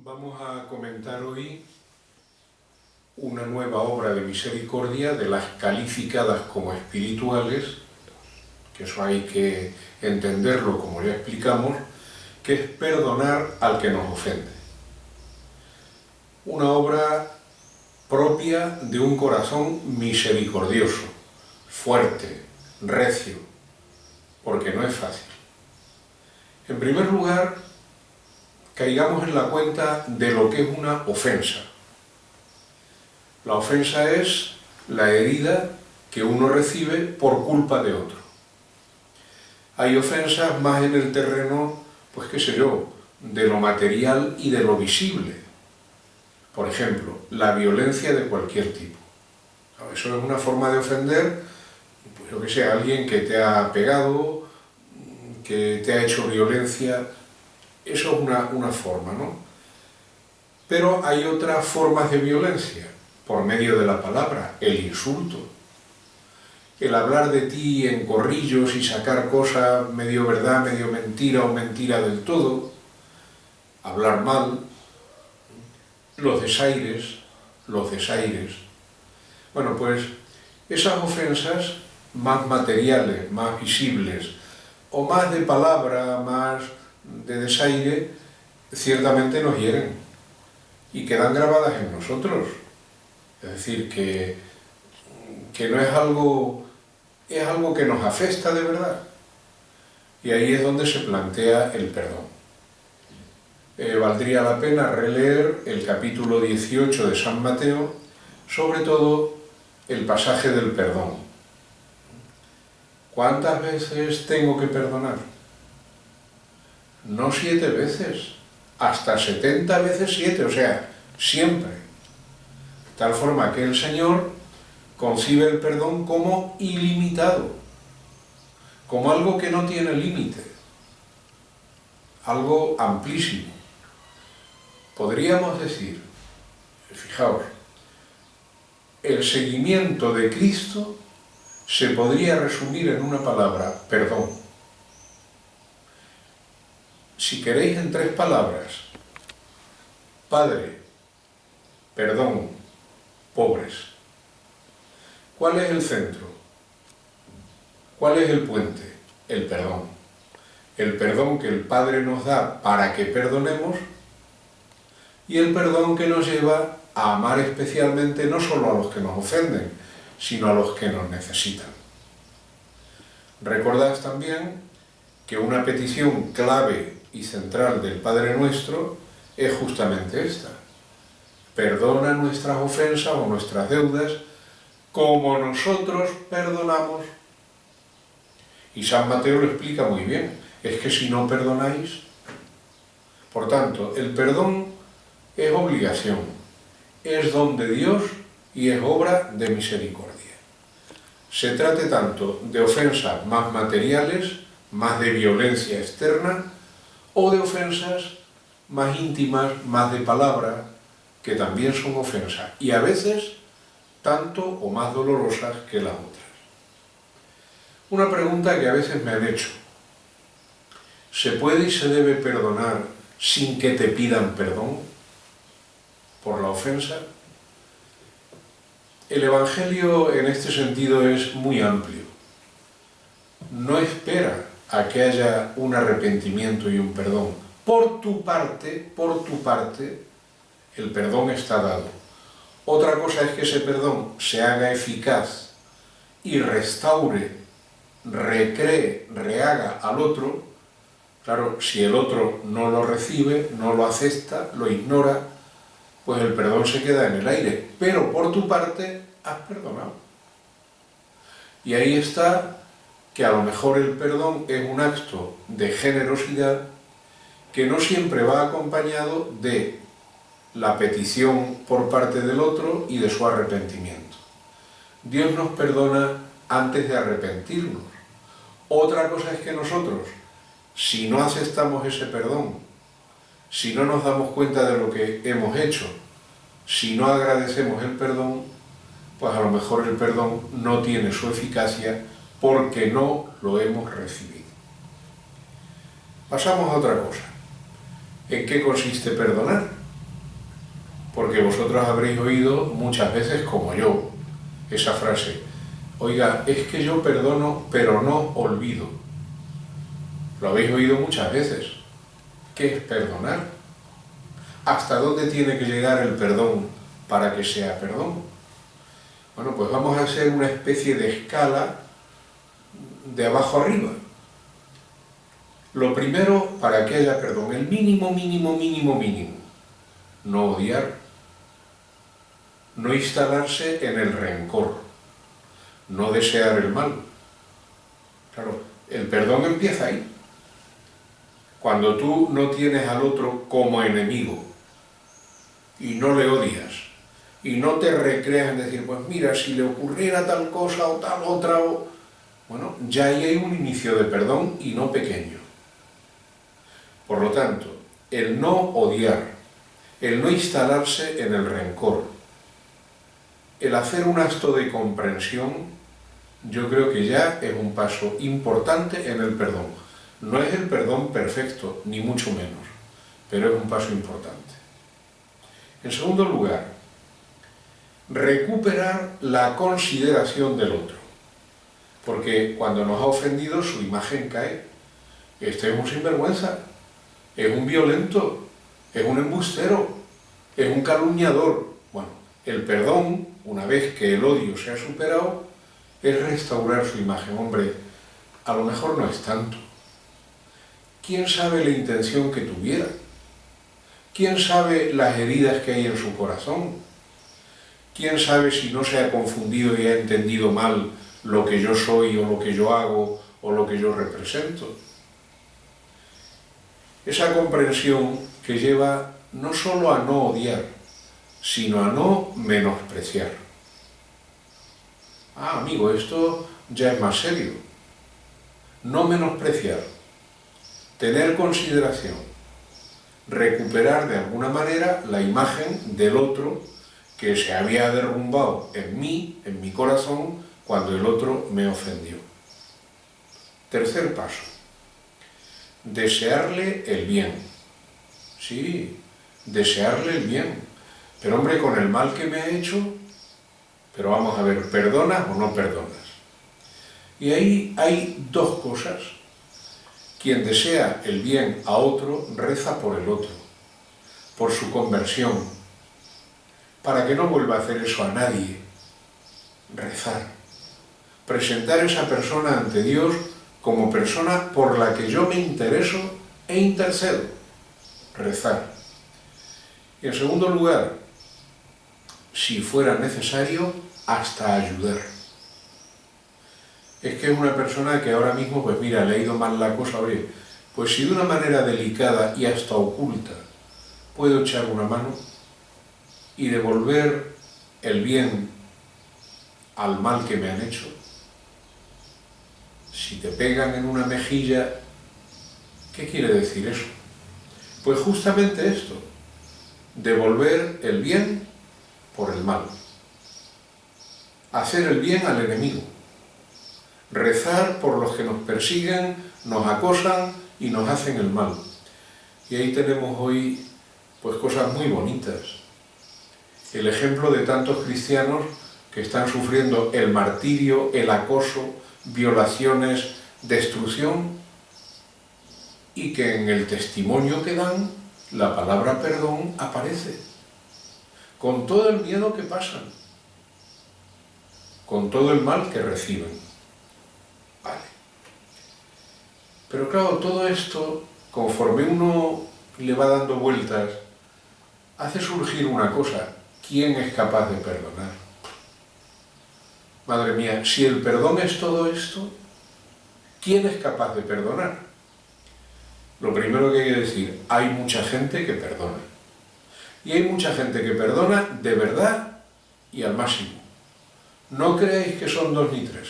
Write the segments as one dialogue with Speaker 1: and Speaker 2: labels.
Speaker 1: Vamos a comentar hoy una nueva obra de misericordia de las calificadas como espirituales, que eso hay que entenderlo como ya explicamos, que es perdonar al que nos ofende. Una obra propia de un corazón misericordioso, fuerte, recio, porque no es fácil. En primer lugar, caigamos en la cuenta de lo que es una ofensa. La ofensa es la herida que uno recibe por culpa de otro. Hay ofensas más en el terreno, pues qué sé yo, de lo material y de lo visible. Por ejemplo, la violencia de cualquier tipo. Eso es una forma de ofender, pues yo que sé, alguien que te ha pegado, que te ha hecho violencia. Eso es una forma, ¿no? Pero hay otras formas de violencia, por medio de la palabra, el insulto. El hablar de ti en corrillos y sacar cosas medio verdad, medio mentira o mentira del todo. Hablar mal. Los desaires. Bueno, pues esas ofensas más materiales, más visibles, o más de palabra, más de desaire, ciertamente nos hieren y quedan grabadas en nosotros. Es decir, que no es algo que nos afecta de verdad. Y ahí es donde se plantea el perdón. Valdría la pena releer el capítulo 18 de San Mateo, sobre todo el pasaje del perdón. ¿Cuántas veces tengo que perdonar? No 7 veces, hasta 70 veces 7, o sea, siempre. De tal forma que el Señor concibe el perdón como ilimitado, como algo que no tiene límite, algo amplísimo. Podríamos decir, fijaos, el seguimiento de Cristo se podría resumir en una palabra: perdón. Si queréis, en 3 palabras: Padre, perdón, pobres. ¿Cuál es el centro? ¿Cuál es el puente? El perdón. El perdón que el Padre nos da para que perdonemos, y el perdón que nos lleva a amar especialmente no solo a los que nos ofenden, sino a los que nos necesitan. Recordad también que una petición clave y central del Padre Nuestro es justamente esta: perdona nuestras ofensas o nuestras deudas como nosotros perdonamos. Y San Mateo lo explica muy bien: es que si no perdonáis. Por tanto, el perdón es obligación, es don de Dios y es obra de misericordia. Se trate tanto de ofensas más materiales, más de violencia externa, o de ofensas más íntimas, más de palabra, que también son ofensas, y a veces tanto o más dolorosas que las otras. Una pregunta que a veces me han hecho: ¿se puede y se debe perdonar sin que te pidan perdón por la ofensa? El Evangelio en este sentido es muy amplio. No espera a que haya un arrepentimiento y un perdón. Por tu parte, el perdón está dado. Otra cosa es que ese perdón se haga eficaz y restaure, recree, rehaga al otro. Claro, si el otro no lo recibe, no lo acepta, lo ignora, pues el perdón se queda en el aire. Pero por tu parte has perdonado. Y ahí está que a lo mejor el perdón es un acto de generosidad que no siempre va acompañado de la petición por parte del otro y de su arrepentimiento. Dios nos perdona antes de arrepentirnos. Otra cosa es que nosotros, si no aceptamos ese perdón, si no nos damos cuenta de lo que hemos hecho, si no agradecemos el perdón, pues a lo mejor el perdón no tiene su eficacia porque no lo hemos recibido. Pasamos a otra cosa. ¿En qué consiste perdonar? Porque vosotros habréis oído muchas veces, como yo, esa frase: oiga, es que yo perdono pero no olvido. Lo habéis oído muchas veces. ¿Qué es perdonar? ¿Hasta dónde tiene que llegar el perdón para que sea perdón? Bueno, pues vamos a hacer una especie de escala de abajo arriba. Lo primero, para que haya perdón, el mínimo, mínimo, mínimo, mínimo. No odiar, no instalarse en el rencor, no desear el mal. Claro, el perdón empieza ahí. Cuando tú no tienes al otro como enemigo y no le odias y no te recreas en decir, pues mira, si le ocurriera tal cosa o tal otra, bueno, ya ahí hay un inicio de perdón y no pequeño. Por lo tanto, el no odiar, el no instalarse en el rencor, el hacer un acto de comprensión, yo creo que ya es un paso importante en el perdón. No es el perdón perfecto, ni mucho menos, pero es un paso importante. En segundo lugar, recuperar la consideración del otro, porque cuando nos ha ofendido su imagen cae. Este es un sinvergüenza, es un violento, es un embustero, es un calumniador. Bueno, el perdón, una vez que el odio se ha superado, es restaurar su imagen. Hombre, a lo mejor no es tanto. ¿Quién sabe la intención que tuviera? ¿Quién sabe las heridas que hay en su corazón? ¿Quién sabe si no se ha confundido y ha entendido mal lo que yo soy o lo que yo hago o lo que yo represento? Esa comprensión que lleva no solo a no odiar, sino a no menospreciar. Ah, amigo, esto ya es más serio. No menospreciar, tener consideración, recuperar de alguna manera la imagen del otro que se había derrumbado en mí, en mi corazón, cuando el otro me ofendió. Tercer paso, desearle el bien. Sí, desearle el bien. Pero hombre, con el mal que me ha hecho, pero vamos a ver, ¿perdonas o no perdonas? Y ahí hay dos cosas. Quien desea el bien a otro, reza por el otro, por su conversión, para que no vuelva a hacer eso a nadie. Rezar. Presentar a esa persona ante Dios como persona por la que yo me intereso e intercedo. Rezar. Y en segundo lugar, si fuera necesario, hasta ayudar. Es que es una persona que ahora mismo, pues mira, le ha ido mal la cosa, oye, pues si de una manera delicada y hasta oculta puedo echar una mano y devolver el bien al mal que me han hecho. Si te pegan en una mejilla, ¿qué quiere decir eso? Pues justamente esto, devolver el bien por el mal, hacer el bien al enemigo, rezar por los que nos persiguen, nos acosan y nos hacen el mal. Y ahí tenemos hoy pues cosas muy bonitas. El ejemplo de tantos cristianos que están sufriendo el martirio, el acoso, violaciones, destrucción, y que en el testimonio que dan la palabra perdón aparece, con todo el miedo que pasan, con todo el mal que reciben. Vale. Pero claro, todo esto, conforme uno le va dando vueltas, hace surgir una cosa: ¿quién es capaz de perdonar? Madre mía, si el perdón es todo esto, ¿quién es capaz de perdonar? Lo primero que hay que decir, hay mucha gente que perdona. Y hay mucha gente que perdona de verdad y al máximo. No creáis que son 2 ni 3.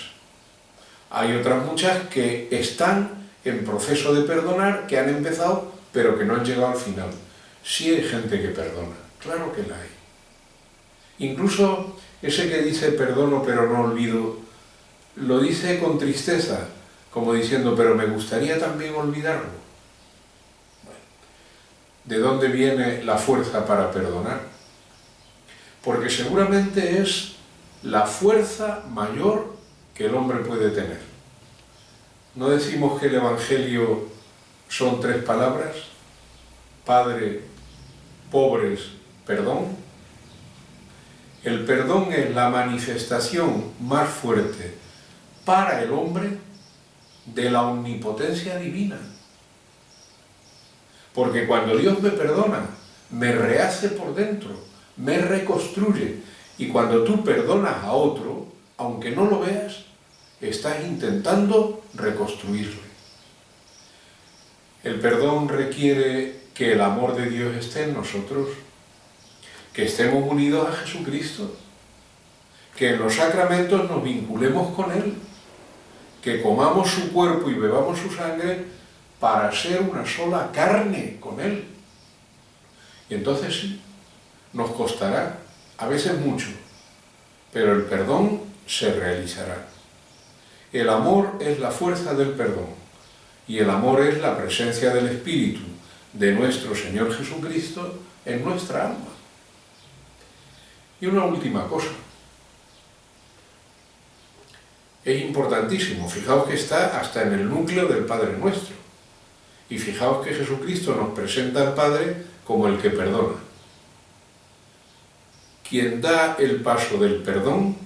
Speaker 1: Hay otras muchas que están en proceso de perdonar, que han empezado, pero que no han llegado al final. Sí hay gente que perdona, claro que la hay. Incluso ese que dice perdono pero no olvido, lo dice con tristeza, como diciendo, pero me gustaría también olvidarlo. Bueno, ¿de dónde viene la fuerza para perdonar? porque seguramente es la fuerza mayor que el hombre puede tener. ¿No decimos que el Evangelio son 3 palabras? Padre, pobres, perdón. El perdón es la manifestación más fuerte para el hombre de la omnipotencia divina. Porque cuando Dios me perdona, me rehace por dentro, me reconstruye. Y cuando tú perdonas a otro, aunque no lo veas, estás intentando reconstruirle. El perdón requiere que el amor de Dios esté en nosotros, que estemos unidos a Jesucristo, que en los sacramentos nos vinculemos con Él, que comamos su cuerpo y bebamos su sangre para ser una sola carne con Él. Y entonces sí, nos costará, a veces mucho, pero el perdón se realizará. El amor es la fuerza del perdón y el amor es la presencia del Espíritu de nuestro Señor Jesucristo en nuestra alma. Y una última cosa. Es importantísimo, fijaos que está hasta en el núcleo del Padre Nuestro. Y fijaos que Jesucristo nos presenta al Padre como el que perdona. Quien da el paso del perdón,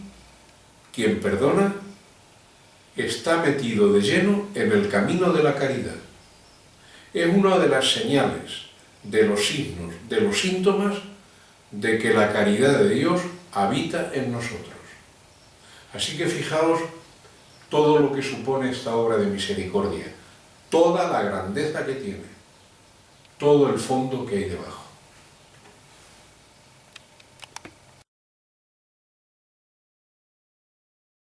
Speaker 1: quien perdona, está metido de lleno en el camino de la caridad. Es una de las señales, de los signos, de los síntomas de que la caridad de Dios habita en nosotros. Así que fijaos todo lo que supone esta obra de misericordia, toda la grandeza que tiene, todo el fondo que hay debajo.